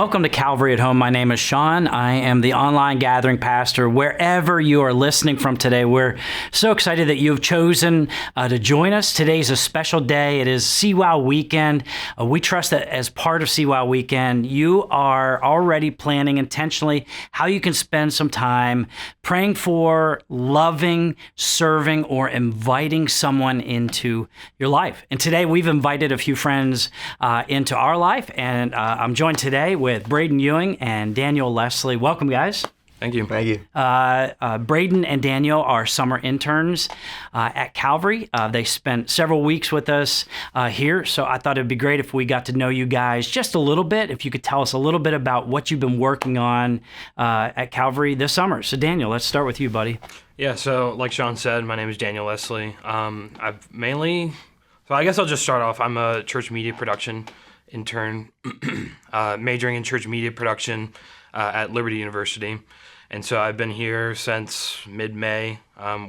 Welcome to Calvary at Home. My name is Sean. I am the online gathering pastor. Wherever you are listening from today, we're so excited that you've chosen to join us. Today's a special day. It is CWOW weekend. We trust that as part of CWOW weekend, you are already planning intentionally how you can spend some time praying for, loving, serving, or inviting someone into your life. And today we've invited a few friends into our life, and I'm joined today with Braden Ewing and Daniel Leslie. Welcome, guys. Thank you. Thank you. Braden and Daniel are summer interns at Calvary. They spent several weeks with us here, so I thought it'd be great if we got to know you guys just a little bit, if you could tell us a little bit about what you've been working on at Calvary this summer. So Daniel, let's start with you, buddy. Yeah, so like Sean said, my name is Daniel Leslie. So I guess I'll just start off. I'm a church media production intern, majoring in church media production at Liberty University. And so I've been here since mid-May,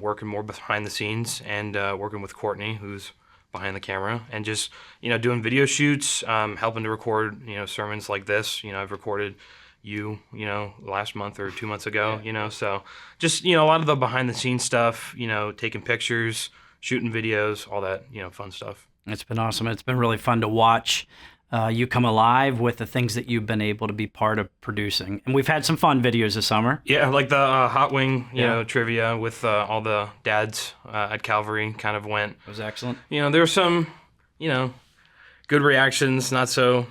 working more behind the scenes and working with Courtney, who's behind the camera, and just, doing video shoots, helping to record, sermons like this. I've recorded you, last month or 2 months ago, so just, a lot of the behind the scenes stuff, taking pictures, shooting videos, all that, fun stuff. It's been awesome. It's been really fun to watch you come alive with the things that you've been able to be part of producing. And we've had some fun videos this summer. Yeah, like the hot wing, trivia with all the dads at Calvary kind of went. It was excellent. There were some, good reactions, not so,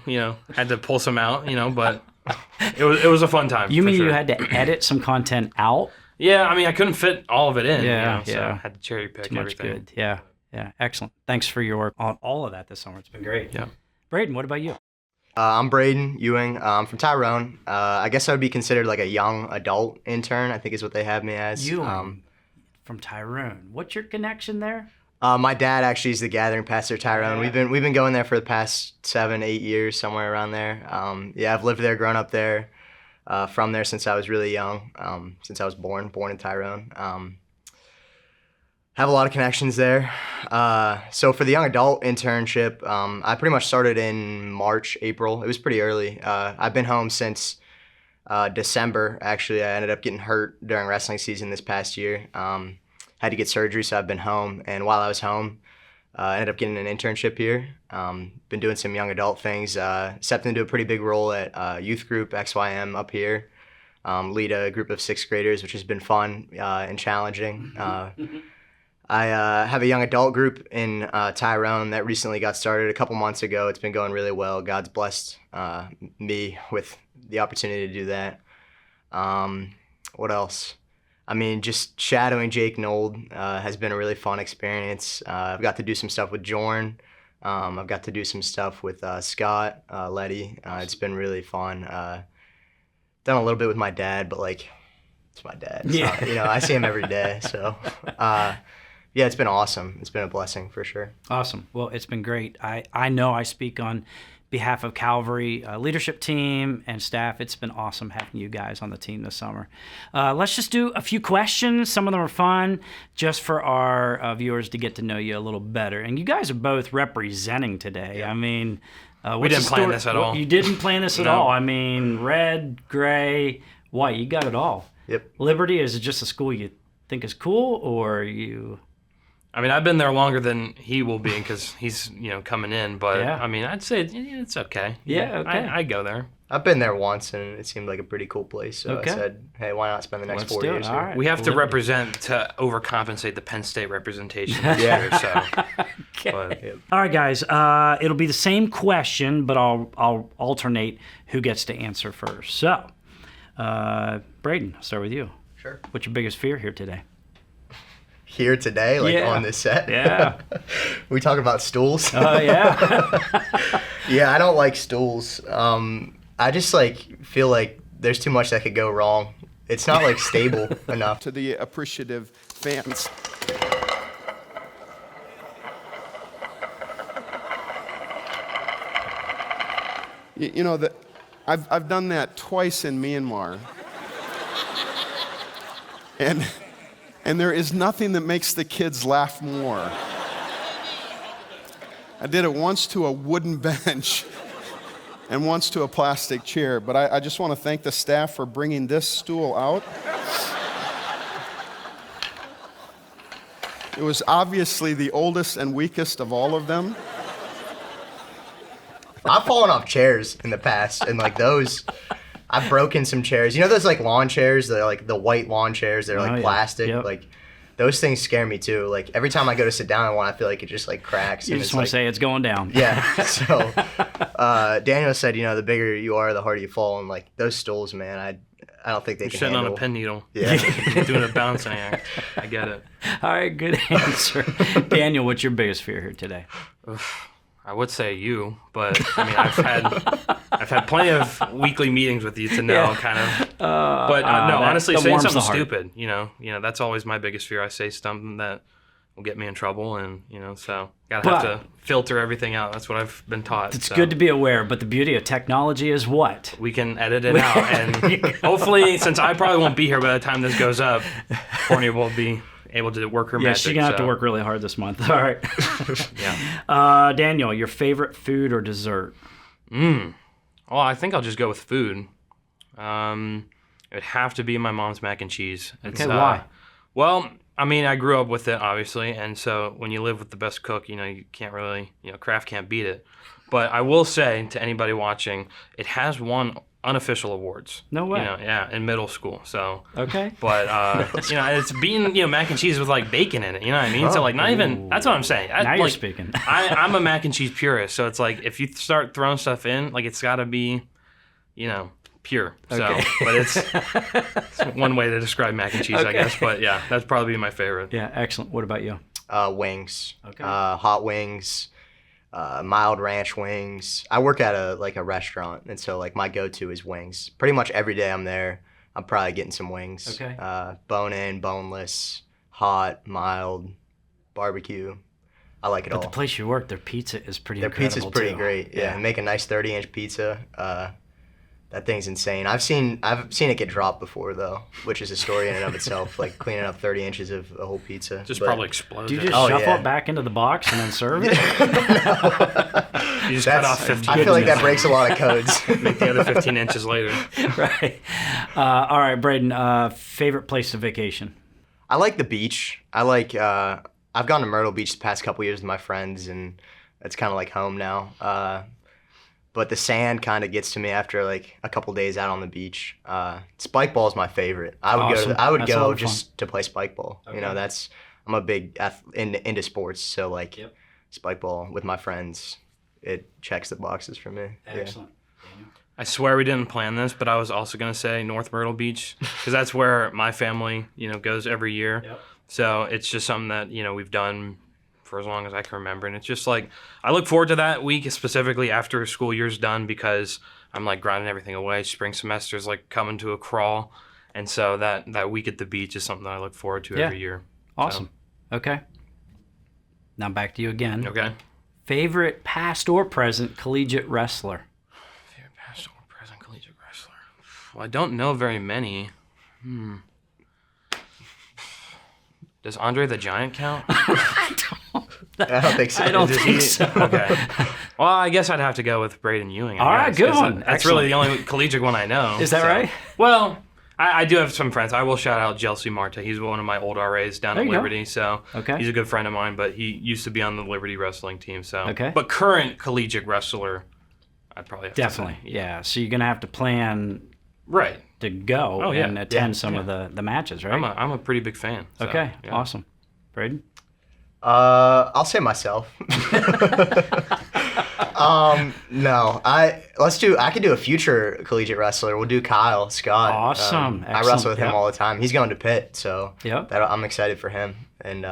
had to pull some out, but it was a fun time. You mean sure. You had to edit some content out? Yeah, I couldn't fit all of it in. Yeah, so I had to cherry pick Too much everything. good. Yeah, excellent. Thanks for your work on all of that this summer. It's been great. Yeah. Braden, what about you? I'm Braden Ewing. I'm from Tyrone. I guess I would be considered like a young adult intern, I think is what they have me as. Ewing from Tyrone. What's your connection there? My dad actually is the gathering pastor at Tyrone. Yeah. We've been going there for the past 7-8 years, somewhere around there. I've lived there, grown up there, from there since I was really young, since I was born in Tyrone. Have a lot of connections there. So for the young adult internship, I pretty much started in March, April. It was pretty early. I've been home since December, actually. I ended up getting hurt during wrestling season this past year. Had to get surgery, so I've been home. And while I was home, I ended up getting an internship here. Been doing some young adult things. Stepped into a pretty big role at youth group XYM up here. Lead a group of 6th graders, which has been fun and challenging. I have a young adult group in Tyrone that recently got started a couple months ago. It's been going really well. God's blessed me with the opportunity to do that. What else? Just shadowing Jake Nold has been a really fun experience. I've got to do some stuff with Jorn. I've got to do some stuff with Scott, Letty. It's been really fun. Done a little bit with my dad, but it's my dad. Yeah. So, I see him every day. So, yeah, it's been awesome. It's been a blessing for sure. Awesome. Well, it's been great. I know I speak on behalf of Calvary leadership team and staff. It's been awesome having you guys on the team this summer. Let's just do a few questions. Some of them are fun, just for our viewers to get to know you a little better. And you guys are both representing today. Yeah. We didn't plan this at all. You didn't plan this at No. all. Red, gray, white. You got it all. Yep. Liberty, is it just a school you think is cool, or you... I've been there longer than he will be because he's, coming in. But, Yeah. I'd say it's okay. Yeah, okay. I go there. I've been there once, and it seemed like a pretty cool place. So Okay. I said, hey, why not spend the next Let's 4 do it. years All here? right. We have to Liberty. represent to overcompensate the Penn State representation this Yeah. year. So, Okay. but, All right, guys. It'll be the same question, but I'll alternate who gets to answer first. So, Braden, I'll start with you. Sure. What's your biggest fear here today? Here today, Yeah. on this set? Yeah. We talk about stools? Oh, yeah. Yeah, I don't like stools. I just feel like there's too much that could go wrong. It's not stable enough. To the appreciative fans. That I've done that twice in Myanmar. And there is nothing that makes the kids laugh more. I did it once to a wooden bench. and once to a plastic chair. But I just want to thank the staff for bringing this stool out. It was obviously the oldest and weakest of all of them. I've fallen off chairs in the past, and like those, I've broken some chairs. You know those like lawn chairs? They're like the white lawn chairs. They're like plastic. Yep. Like those things scare me too. Like every time I go to sit down on one, I feel like it just like cracks. You and just it's want like, to say it's going down. Yeah. So Daniel said, you know, the bigger you are, the harder you fall. And like those stools, man, I don't think they You're can sitting handle. on a pin needle. Yeah. Doing a balancing act. I get it. All right, good answer. Daniel, what's your biggest fear here today? I would say you, but I mean, I've had plenty of weekly meetings with you to know kind of. But no, honestly, that saying warms the something heart. stupid, you know, that's always my biggest fear. I say something that will get me in trouble, and so gotta have to filter everything out. That's what I've been taught. It's good to be aware, but the beauty of technology is what? We can edit it out, and hopefully, since I probably won't be here by the time this goes up, Courtney will be able to work her magic. She's gonna have to work really hard this month. All right. Yeah. Daniel, your favorite food or dessert? Well, I think I'll just go with food. It would have to be my mom's mac and cheese. Okay, why? Well, I mean, I grew up with it, obviously, and so when you live with the best cook, you know, you can't really, Kraft can't beat it. But I will say to anybody watching, it has won unofficial awards. No way. In middle school. So. Okay. But it's being mac and cheese with like bacon in it. You know what I mean? So like not even. That's what I'm saying. Now you're speaking. I'm a mac and cheese purist, so it's like if you start throwing stuff in, like it's got to be, pure. Okay. So, but it's one way to describe mac and cheese, I guess. But yeah, that's probably my favorite. Yeah, excellent. What about you? Wings. Okay. Hot wings. Mild ranch wings. I work at a restaurant, and so like my go-to is wings. Pretty much every day I'm there, I'm probably getting some wings. Okay. Bone in, boneless, hot, mild, barbecue. I like it all. But the place you work, their pizza is pretty Their incredible pizza's pretty too. great. Yeah, and make a nice 30-inch pizza. That thing's insane. I've seen it get dropped before though, which is a story in and of itself. Like cleaning up 30 inches of a whole pizza. Probably explodes. Do you it. just shuffle it back into the box and then serve it? You just cut off 15. I feel like that breaks a lot of codes. Make the other 15 inches later. Right. All right, Braden. Favorite place to vacation? I like the beach. I like. I've gone to Myrtle Beach the past couple years with my friends, and it's kind of like home now. But the sand kind of gets to me after like a couple days out on the beach. Spike ball is my favorite. I would go just to play spike ball. Okay. I'm a big into sports, so like spike ball with my friends, it checks the boxes for me. Excellent. I swear we didn't plan this, but I was also going to say North Myrtle Beach because that's where my family, goes every year. Yep. So it's just something that, we've done for as long as I can remember. And it's just like, I look forward to that week, specifically after school year's done, because I'm like grinding everything away. Spring semester's like coming to a crawl. And so that week at the beach is something that I look forward to every year. Awesome. So. Okay. Now back to you again. Okay. Favorite past or present collegiate wrestler? Favorite past or present collegiate wrestler? Well, I don't know very many. Does Andre the Giant count? I don't think so. I don't think so. Okay. Well, I guess I'd have to go with Braden Ewing. All right, good one. That's really the only collegiate one I know. Is that right? Well, I do have some friends. I will shout out Jelsi Marte. He's one of my old RAs down at Liberty. So he's a good friend of mine, but he used to be on the Liberty wrestling team. So But current collegiate wrestler, I'd probably have to say. Yeah. So you're going to have to plan to go and attend some of the matches, right? I'm a pretty big fan. So, okay, awesome. Braden? I'll say myself. No, I could do a future collegiate wrestler. We'll do Kyle Scott. Awesome. I wrestle with him all the time. He's going to Pitt, so I'm excited for him. And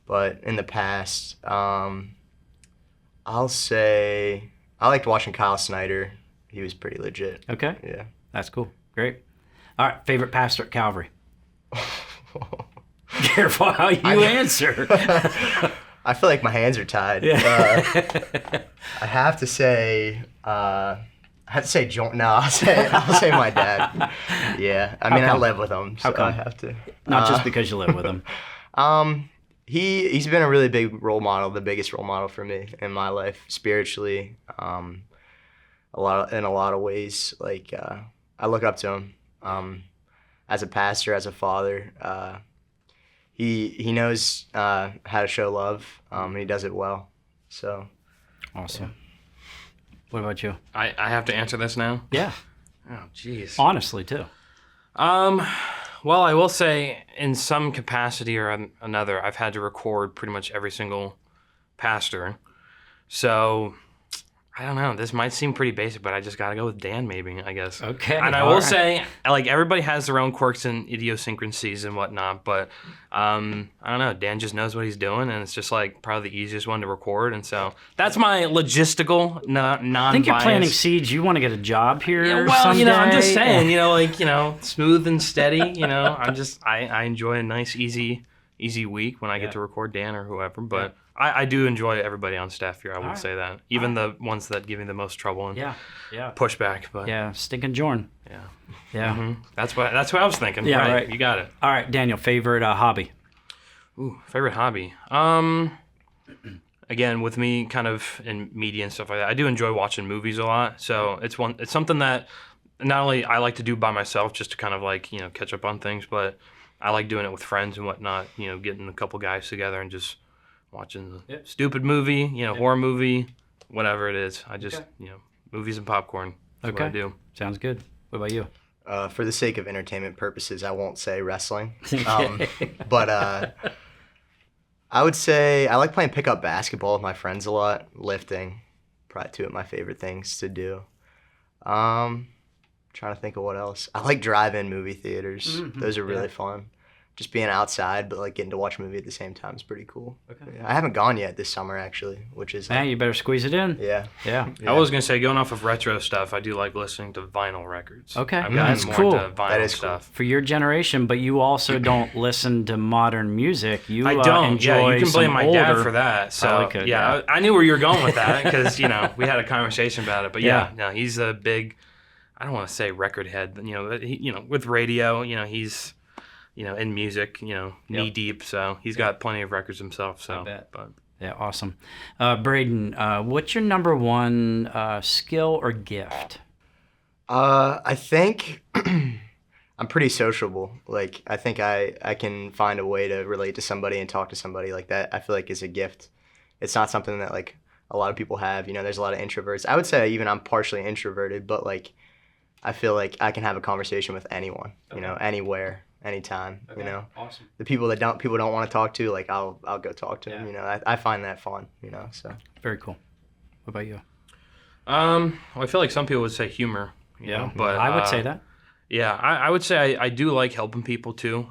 but in the past, I'll say I liked watching Kyle Snyder. He was pretty legit. Okay. Yeah. That's cool. Great. All right, favorite pastor at Calvary? Careful how you answer. I feel like my hands are tied. Yeah. I have to say, John. No, I'll say my dad. Yeah, I mean I live with him, so I have to. Not just because you live with him. He's been a really big role model, the biggest role model for me in my life spiritually. in a lot of ways. Like I look up to him as a pastor, as a father. He knows how to show love, and he does it well. So Awesome. What about you? I have to answer this now? Yeah. Oh, jeez. Honestly, too. Well, I will say in some capacity or another, I've had to record pretty much every single pastor. So, I don't know. This might seem pretty basic, but I just got to go with Dan, maybe, I guess. Okay. And I will say, like, everybody has their own quirks and idiosyncrasies and whatnot, but I don't know. Dan just knows what he's doing, and it's just, like, probably the easiest one to record. And so that's my logistical, non-biased. I think you're planting seeds. You want to get a job here well, someday. I'm just saying, smooth and steady, I enjoy a nice, easy week when I get to record Dan or whoever, but I do enjoy everybody on staff here, I would say that. Even the ones that give me the most trouble and pushback. But Yeah, stinking Jorn. Yeah. Yeah. Mm-hmm. That's what I was thinking. Yeah, right. right. You got it. All right, Daniel, favorite hobby? Ooh, favorite hobby. Again, with me kind of in media and stuff like that, I do enjoy watching movies a lot. So it's something that not only I like to do by myself just to kind of like, catch up on things, but I like doing it with friends and whatnot, getting a couple guys together and just watching the stupid movie, horror movie, whatever it is. I just, movies and popcorn. That's what I do. Sounds good. What about you? For the sake of entertainment purposes, I won't say wrestling. But I would say I like playing pickup basketball with my friends a lot. Lifting, probably two of my favorite things to do. Trying to think of what else. I like drive-in movie theaters. Mm-hmm. Those are really fun. Just being outside, but like getting to watch a movie at the same time is pretty cool. Okay. Yeah, I haven't gone yet this summer actually, which is. Man, you better squeeze it in. Yeah. I was gonna say, going off of retro stuff, I do like listening to vinyl records. Okay, I've that's cool. That is stuff. Cool. For your generation, but you also don't listen to modern music. You I don't. Enjoy you can blame my dad older... for that. So I like it, I knew where you were going with that because we had a conversation about it. But no, he's a big. I don't want to say record head, but with radio, he's. In music, knee deep. So he's got plenty of records himself. So, I bet. Yeah, awesome. Braden, what's your number one skill or gift? I think I'm pretty sociable. Like, I think I can find a way to relate to somebody and talk to somebody like that. I feel like is a gift. It's not something that like a lot of people have. There's a lot of introverts. I would say even I'm partially introverted, but like I feel like I can have a conversation with anyone. Anywhere. Anytime, Awesome. The people don't want to talk to, like I'll go talk to them. I find that fun. So very cool. What about you? Well, I feel like some people would say humor. But I would say that. Yeah, I would say I do like helping people too.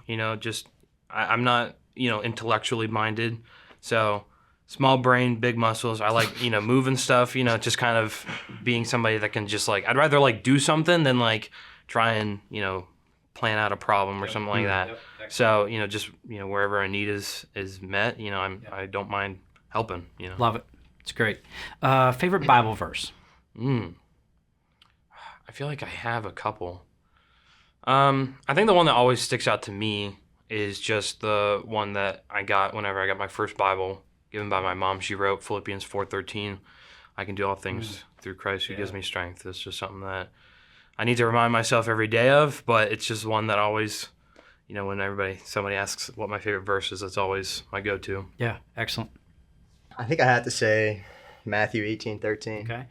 I'm not intellectually minded, so small brain, big muscles. I like moving stuff. Just kind of being somebody that can just like I'd rather like do something than like try and plan out a problem or something like that. So, just, wherever a need is met, I don't mind helping, Love it. It's great. Favorite Bible verse? I feel like I have a couple. I think the one that always sticks out to me is just the one that I got whenever I got my first Bible given by my mom. She wrote Philippians 4:13. I can do all things through Christ who gives me strength. It's just something that I need to remind myself every day of, but it's just one that always, when somebody asks what my favorite verse is, that's always my go-to. Yeah, excellent. I think I have to say Matthew 18:13. Okay.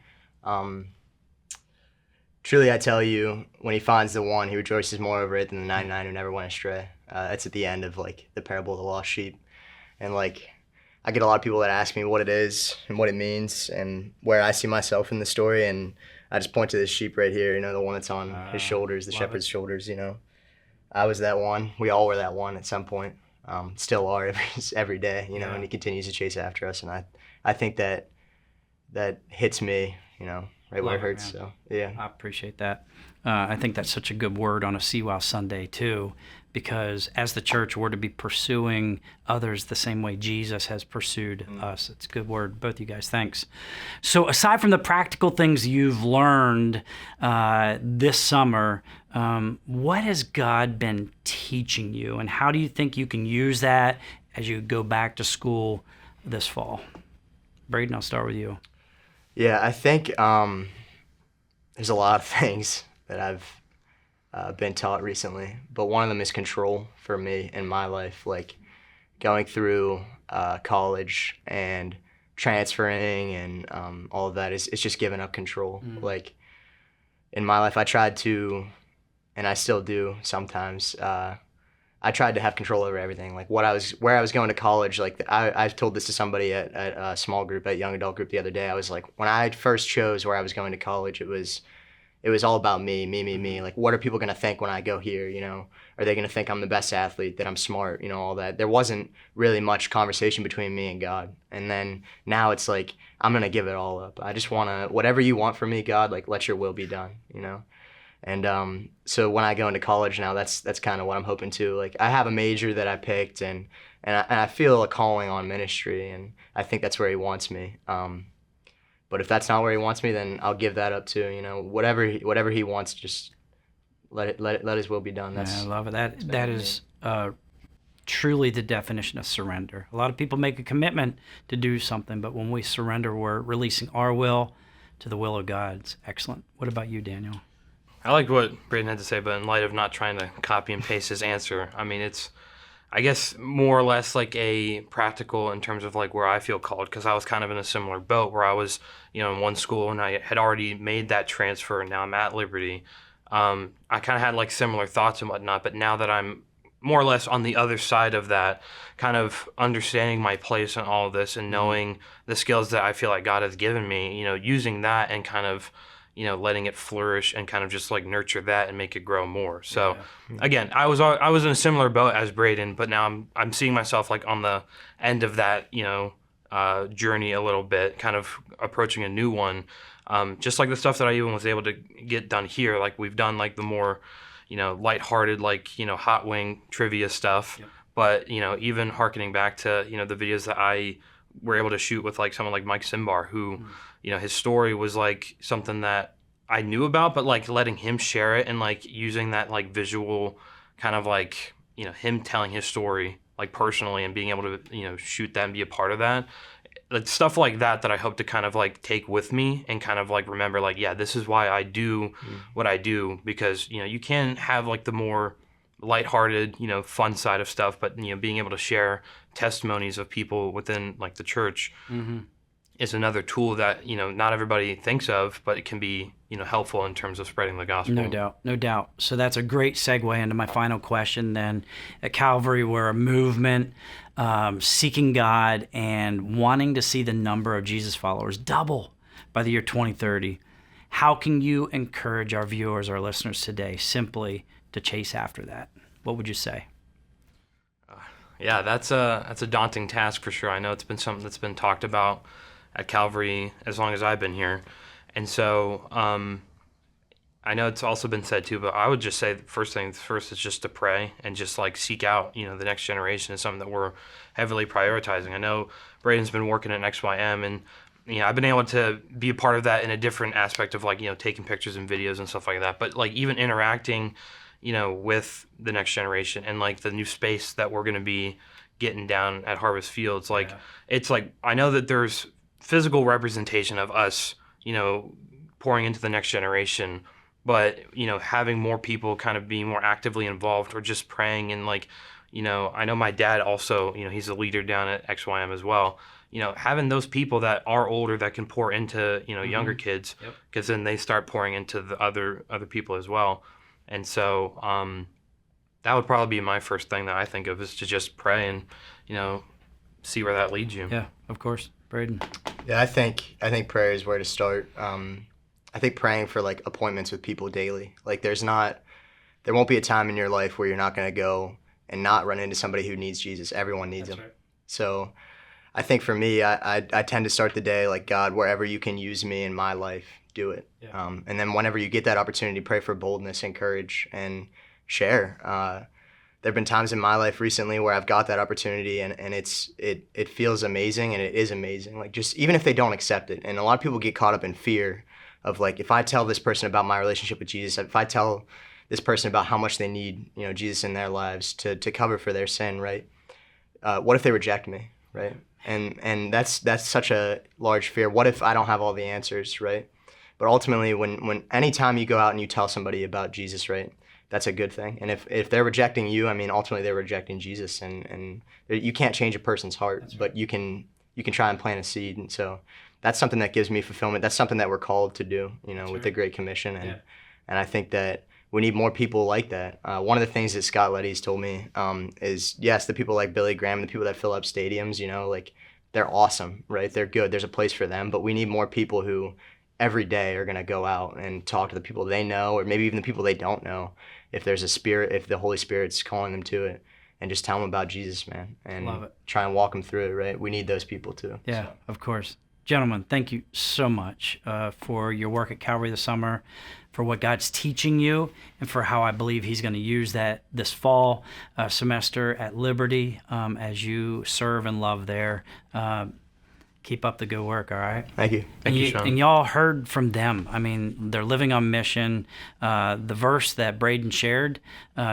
Truly I tell you, when he finds the one, he rejoices more over it than the 99 who never went astray. That's at the end of like the parable of the lost sheep. And like I get a lot of people that ask me what it is and what it means and where I see myself in the story, and I just point to this sheep right here, the one that's on his shoulders, the shepherd's shoulders, I was that one. We all were that one at some point. Still are every day, and he continues to chase after us. And I think that hits me, right where it hurts. Man. So, yeah. I appreciate that. I think that's such a good word on a CWOW Sunday, too, because as the church, we're to be pursuing others the same way Jesus has pursued us. It's a good word. Both you guys, thanks. So aside from the practical things you've learned this summer, what has God been teaching you, and how do you think you can use that as you go back to school this fall? Braden, I'll start with you. Yeah, I think There's a lot of things that I've been taught recently, but one of them is control for me in my life. Like going through college and transferring and all of that is it's just giving up control. Like in my life, I tried to, and I still do sometimes. I tried to have control over everything. Like where I was going to college. Like I told this to somebody at a small group, at young adult group the other day. I was like, when I first chose where I was going to college, it was all about me. Like, what are people going to think when I go here? You know, are they going to think I'm the best athlete, that I'm smart, you know, all that? There wasn't really much conversation between me and God. And then now it's like, I'm going to give it all up. I just want to, whatever you want from me, God, like, let your will be done, you know? And so when I go into college now, that's kind of what I'm hoping to. Like, I have a major that I picked, and I feel a calling on ministry, and I think that's where he wants me. But if that's not where he wants me, then I'll give that up too. You know, whatever he wants, just let his will be done. I love it. That is truly the definition of surrender. A lot of people make a commitment to do something, but when we surrender, we're releasing our will to the will of God. It's excellent. What about you, Daniel? I liked what Braden had to say, but in light of not trying to copy and paste his answer, I mean, it's, I guess, more or less like a practical in terms of like where I feel called, because I was kind of in a similar boat where I was, you know, in one school and I had already made that transfer, and now I'm at Liberty. I kind of had like similar thoughts and whatnot, but now that I'm more or less on the other side of that, kind of understanding my place in all of this and knowing the skills that I feel like God has given me, you know, using that and kind of, you know, letting it flourish and kind of just like nurture that and make it grow more. So again, I was in a similar boat as Braden, but now I'm seeing myself like on the end of that, you know, journey a little bit, kind of approaching a new one. Just like the stuff that I even was able to get done here, like we've done like the more, you know, lighthearted, like, you know, hot wing trivia stuff. Yep. But, you know, even hearkening back to, you know, the videos that I were able to shoot with like someone like Mike Simbar, who, you know, his story was like something that I knew about, but like letting him share it and like using that like visual kind of like, you know, him telling his story like personally and being able to, you know, shoot that and be a part of that. Like stuff like that I hope to kind of like take with me and kind of like remember like, yeah, this is why I do what I do, because, you know, you can have like the more lighthearted, you know, fun side of stuff, but, you know, being able to share testimonies of people within like the church is another tool that, you know, not everybody thinks of, but it can be, you know, helpful in terms of spreading the gospel. No doubt. So that's a great segue into my final question then. At Calvary, we're a movement seeking God and wanting to see the number of Jesus followers double by the year 2030. How can you encourage our viewers, our listeners today, simply to chase after that? What would you say? Yeah, that's a daunting task for sure. I know it's been something that's been talked about at Calvary as long as I've been here. And so I know it's also been said too, but I would just say first is just to pray and just like seek out, you know, the next generation is something that we're heavily prioritizing. I know Braden's been working at XYM, and, you know, I've been able to be a part of that in a different aspect of like, you know, taking pictures and videos and stuff like that. But like even interacting, you know, with the next generation and like the new space that we're going to be getting down at Harvest Fields, like it's like, I know that there's physical representation of us, you know, pouring into the next generation, but, you know, having more people kind of being more actively involved or just praying. And like, you know, I know my dad also, you know, he's a leader down at XYM as well. You know, having those people that are older that can pour into, you know, younger kids, because then they start pouring into the other people as well. And so that would probably be my first thing that I think of, is to just pray and, you know, see where that leads you. Yeah, of course. Braden? Yeah, I think prayer is where to start. I think praying for like appointments with people daily. Like there won't be a time in your life where you're not going to go and not run into somebody who needs Jesus. Everyone needs him. Right. So I think for me, I tend to start the day like, God, wherever you can use me in my life, do it. Yeah. And then whenever you get that opportunity, pray for boldness and courage and share. There have been times in my life recently where I've got that opportunity and it feels amazing, and it is amazing. Like just even if they don't accept it, and a lot of people get caught up in fear of like, if I tell this person about my relationship with Jesus, if I tell this person about how much they need, you know, Jesus in their lives to cover for their sin, right? What if they reject me, right? And that's such a large fear. What if I don't have all the answers, right? But ultimately, when anytime you go out and you tell somebody about Jesus, right, that's a good thing. And if they're rejecting you, I mean, ultimately they're rejecting Jesus, and you can't change a person's heart, but you can try and plant a seed. And so that's something that gives me fulfillment. That's something that we're called to do, with the Great Commission. And I think that we need more people like that. One of the things that Scott Letty's told me is, yes, the people like Billy Graham, the people that fill up stadiums, like they're awesome, right? They're good. There's a place for them, but we need more people who every day are going to go out and talk to the people they know, or maybe even the people they don't know, if there's a spirit, if the Holy Spirit's calling them to it, and just tell them about Jesus, man, and try and walk them through it, right? We need those people too. Yeah, of course. Gentlemen, thank you so much for your work at Calvary this summer, for what God's teaching you, and for how I believe he's going to use that this fall semester at Liberty as you serve and love there. Keep up the good work, all right? Thank you. Thank you, Sean. And y'all heard from them. I mean, they're living on mission. The verse that Braden shared,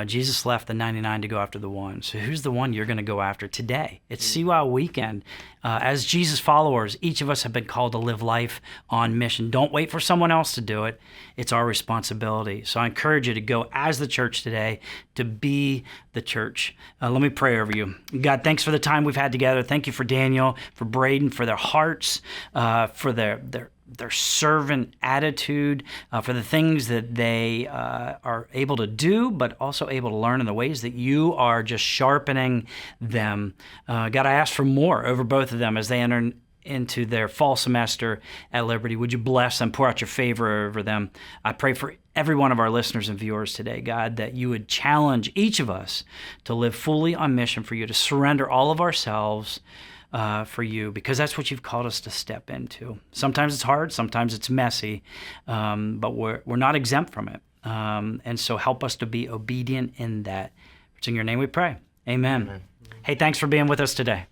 Jesus left the 99 to go after the one. So who's the one you're going to go after today? It's CWOW weekend. As Jesus followers, each of us have been called to live life on mission. Don't wait for someone else to do it. It's our responsibility. So I encourage you to go as the church today, to be the church. Let me pray over you. God, thanks for the time we've had together. Thank you for Daniel, for Braden, for their hearts, for their servant attitude, for the things that they are able to do, but also able to learn in the ways that you are just sharpening them. God, I ask for more over both of them as they enter into their fall semester at Liberty. Would you bless them, pour out your favor over them? I pray for every one of our listeners and viewers today, God, that you would challenge each of us to live fully on mission for you, to surrender all of ourselves for you, because that's what you've called us to step into. Sometimes it's hard, sometimes it's messy, but we're not exempt from it. And so help us to be obedient in that. It's in your name we pray. Amen. Hey, thanks for being with us today.